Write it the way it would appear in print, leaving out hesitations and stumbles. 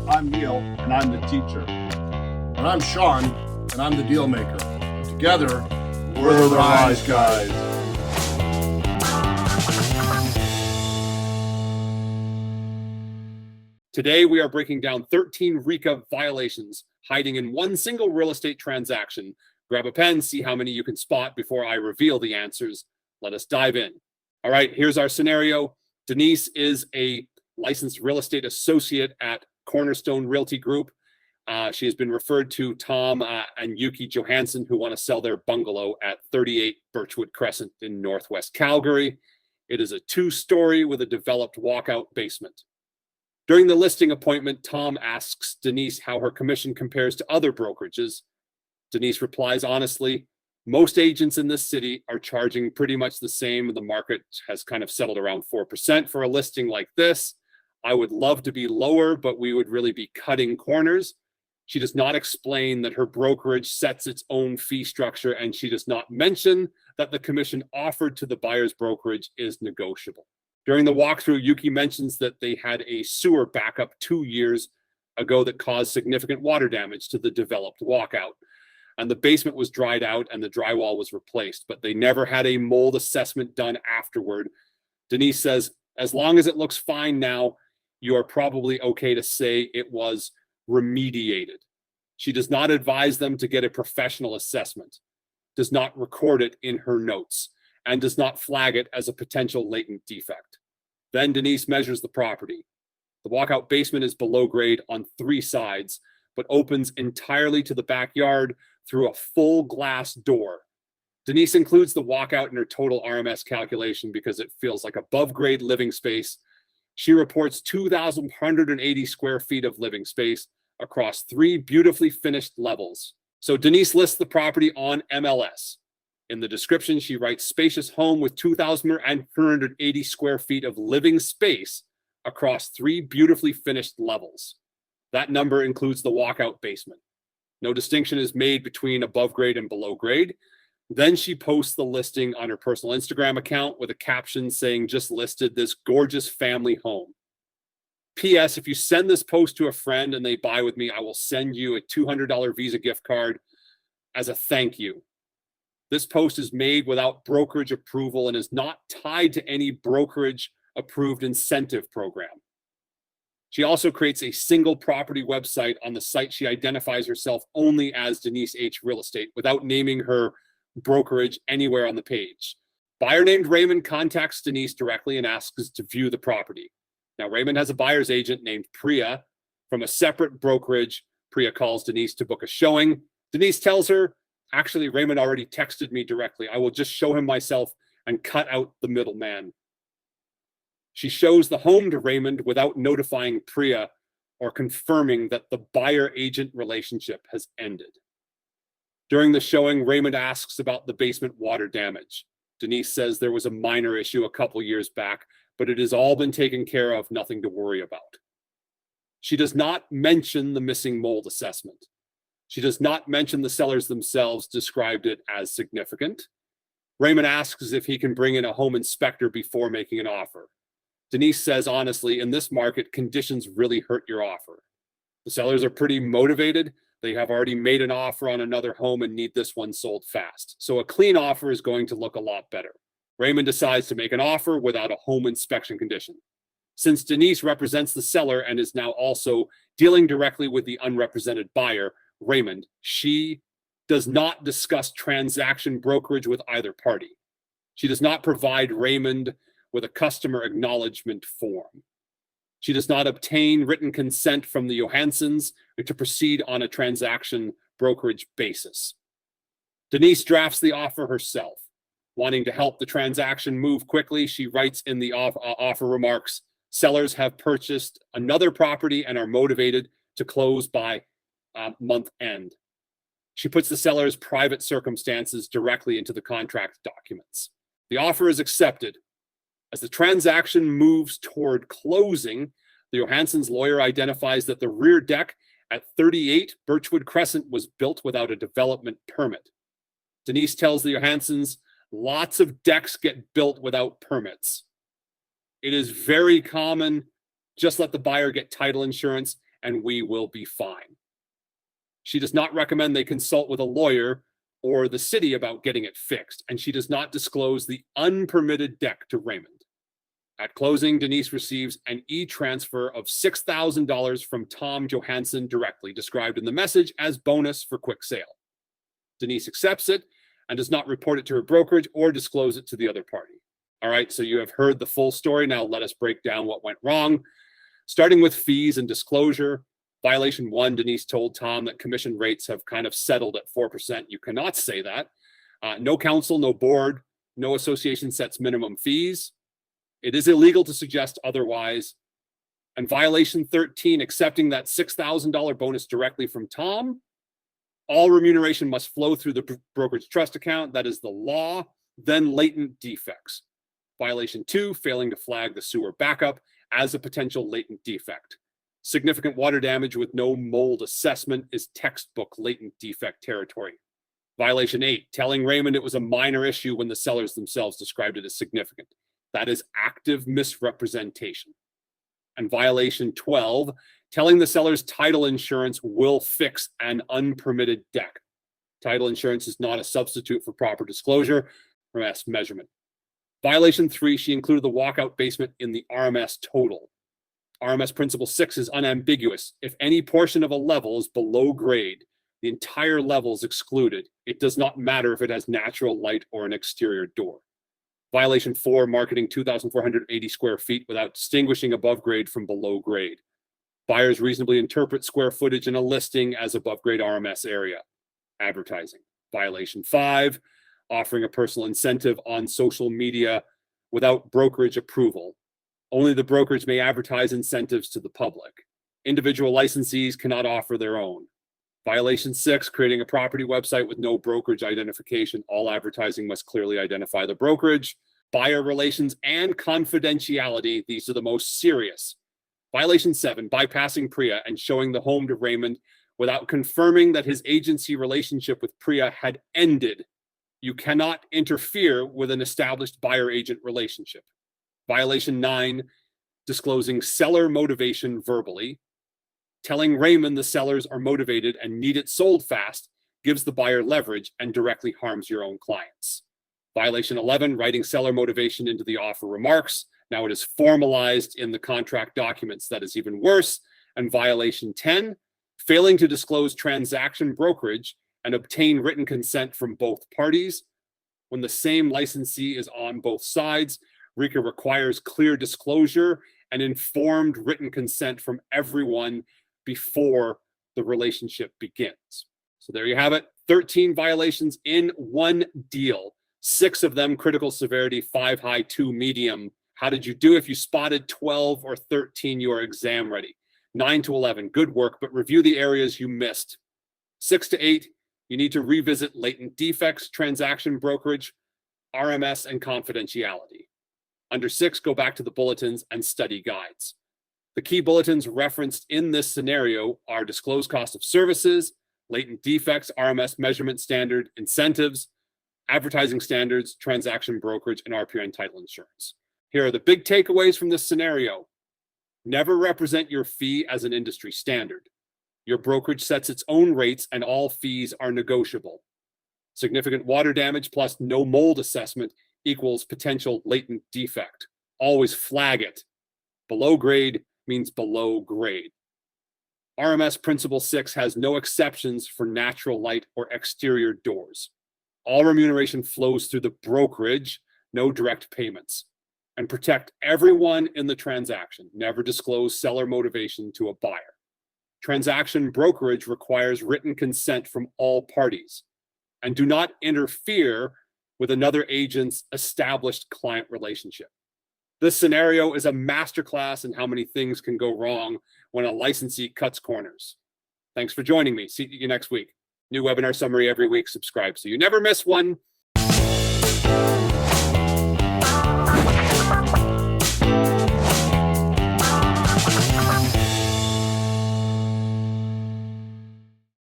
I'm Neil, and I'm the teacher. And I'm Sean, and I'm the deal maker. Together, We're the Rise Guys. Today, we are breaking down 13 RECA violations hiding in one single real estate transaction. Grab a pen, see how many you can spot before I reveal the answers. Let us dive in. All right, here's our scenario. Denise is a licensed real estate associate at Cornerstone Realty Group. She has been referred to Tom and Yuki Johansson, who want to sell their bungalow at 38 Birchwood Crescent in Northwest Calgary. It is a 2-story with a developed walkout basement. During the listing appointment, Tom asks Denise how her commission compares to other brokerages. Denise replies honestly, most agents in this city are charging pretty much the same. The market has kind of settled around 4% for a listing like this. I would love to be lower, but we would really be cutting corners. She does not explain that her brokerage sets its own fee structure, and she does not mention that the commission offered to the buyer's brokerage is negotiable. During the walkthrough, Yuki mentions that they had a sewer backup 2 years ago that caused significant water damage to the developed walkout. And the basement was dried out and the drywall was replaced, but they never had a mold assessment done afterward. Denise says, as long as it looks fine now, you are probably okay to say it was remediated. She does not advise them to get a professional assessment, does not record it in her notes, and does not flag it as a potential latent defect. Then Denise measures the property. The walkout basement is below grade on 3 sides, but opens entirely to the backyard through a full glass door. Denise includes the walkout in her total RMS calculation because it feels like above grade living space. She reports 2,180 square feet of living space across 3 beautifully finished levels. So Denise lists the property on MLS. In the description, she writes spacious home with 2,180 square feet of living space across 3 beautifully finished levels. That number includes the walkout basement. No distinction is made between above grade and below grade. Then she posts the listing on her personal Instagram account with a caption saying, just listed this gorgeous family home. P.S. If you send this post to a friend and they buy with me, I will send you a $200 Visa gift card as a thank you. This post is made without brokerage approval and is not tied to any brokerage approved incentive program. She also creates a single property website. On the site, she identifies herself only as Denise H. Real Estate without naming her brokerage anywhere on the page. Buyer named Raymond contacts Denise directly and asks to view the property. Now, Raymond has a buyer's agent named Priya from a separate brokerage. Priya calls Denise to book a showing. Denise tells her, actually, Raymond already texted me directly. I will just show him myself and cut out the middleman. She shows the home to Raymond without notifying Priya or confirming that the buyer-agent relationship has ended. During the showing, Raymond asks about the basement water damage. Denise says there was a minor issue a couple years back, but it has all been taken care of, nothing to worry about. She does not mention the missing mold assessment. She does not mention the sellers themselves described it as significant. Raymond asks if he can bring in a home inspector before making an offer. Denise says, honestly, in this market, conditions really hurt your offer. The sellers are pretty motivated. They have already made an offer on another home and need this one sold fast. So a clean offer is going to look a lot better. Raymond decides to make an offer without a home inspection condition. Since Denise represents the seller and is now also dealing directly with the unrepresented buyer, Raymond, she does not discuss transaction brokerage with either party. She does not provide Raymond with a customer acknowledgement form. She does not obtain written consent from the Johanssons to proceed on a transaction brokerage basis. Denise drafts the offer herself. Wanting to help the transaction move quickly, she writes in the offer remarks, sellers have purchased another property and are motivated to close by month end. She puts the seller's private circumstances directly into the contract documents. The offer is accepted. As the transaction moves toward closing, the Johansson's lawyer identifies that the rear deck at 38 Birchwood Crescent was built without a development permit. Denise tells the Johanssons, lots of decks get built without permits. It is very common. Just let the buyer get title insurance and we will be fine. She does not recommend they consult with a lawyer or the city about getting it fixed, and she does not disclose the unpermitted deck to Raymond. At closing, Denise receives an e-transfer of $6,000 from Tom Johansson directly, described in the message as bonus for quick sale. Denise accepts it and does not report it to her brokerage or disclose it to the other party. All right, so you have heard the full story. Now let us break down what went wrong. Starting with fees and disclosure. Violation 1, Denise told Tom that commission rates have kind of settled at 4%. You cannot say that. No council, no board, no association sets minimum fees. It is illegal to suggest otherwise. And violation 13, accepting that $6,000 bonus directly from Tom. All remuneration must flow through the brokerage trust account. That is the law. Then latent defects. Violation 2, failing to flag the sewer backup as a potential latent defect. Significant water damage with no mold assessment is textbook latent defect territory. Violation 8, telling Raymond it was a minor issue when the sellers themselves described it as significant. That is active misrepresentation. And violation 12, telling the seller's title insurance will fix an unpermitted deck. Title insurance is not a substitute for proper disclosure or measurement. Violation 3, she included the walkout basement in the RMS total. RMS Principle 6 is unambiguous. If any portion of a level is below grade, the entire level is excluded. It does not matter if it has natural light or an exterior door. Violation 4, marketing 2,480 square feet without distinguishing above grade from below grade. Buyers reasonably interpret square footage in a listing as above grade RMS area. Advertising. Violation 5, offering a personal incentive on social media without brokerage approval. Only the brokerage may advertise incentives to the public. Individual licensees cannot offer their own. Violation 6, creating a property website with no brokerage identification. All advertising must clearly identify the brokerage. Buyer relations and confidentiality. These are the most serious. Violation 7, bypassing Priya and showing the home to Raymond without confirming that his agency relationship with Priya had ended. You cannot interfere with an established buyer-agent relationship. Violation 9, disclosing seller motivation verbally. Telling Raymond the sellers are motivated and need it sold fast gives the buyer leverage and directly harms your own clients. Violation 11, writing seller motivation into the offer remarks. Now it is formalized in the contract documents. That is even worse. And violation 10, failing to disclose transaction brokerage and obtain written consent from both parties. When the same licensee is on both sides, RECA requires clear disclosure and informed written consent from everyone before the relationship begins. So there you have it. 13 violations in one deal. 6 of them critical severity, 5 high, 2 medium. How did you do? If you spotted 12 or 13, you are exam ready. 9 to 11, good work, but review the areas you missed. 6 to 8, you need to revisit latent defects, transaction brokerage, RMS, and confidentiality. Under 6, go back to the bulletins and study guides. The key bulletins referenced in this scenario are disclosed cost of services, latent defects, RMS measurement standard, incentives, advertising standards, transaction brokerage, and RPN title insurance. Here are the big takeaways from this scenario. Never represent your fee as an industry standard. Your brokerage sets its own rates and all fees are negotiable. Significant water damage plus no mold assessment equals potential latent defect. Always flag it. Below grade means below grade. RMS Principle 6 has no exceptions for natural light or exterior doors. All remuneration flows through the brokerage, no direct payments. And protect everyone in the transaction. Never disclose seller motivation to a buyer. Transaction brokerage requires written consent from all parties. And do not interfere with another agent's established client relationship. This scenario is a masterclass in how many things can go wrong when a licensee cuts corners. Thanks for joining me. See you next week. New webinar summary every week. Subscribe so you never miss one.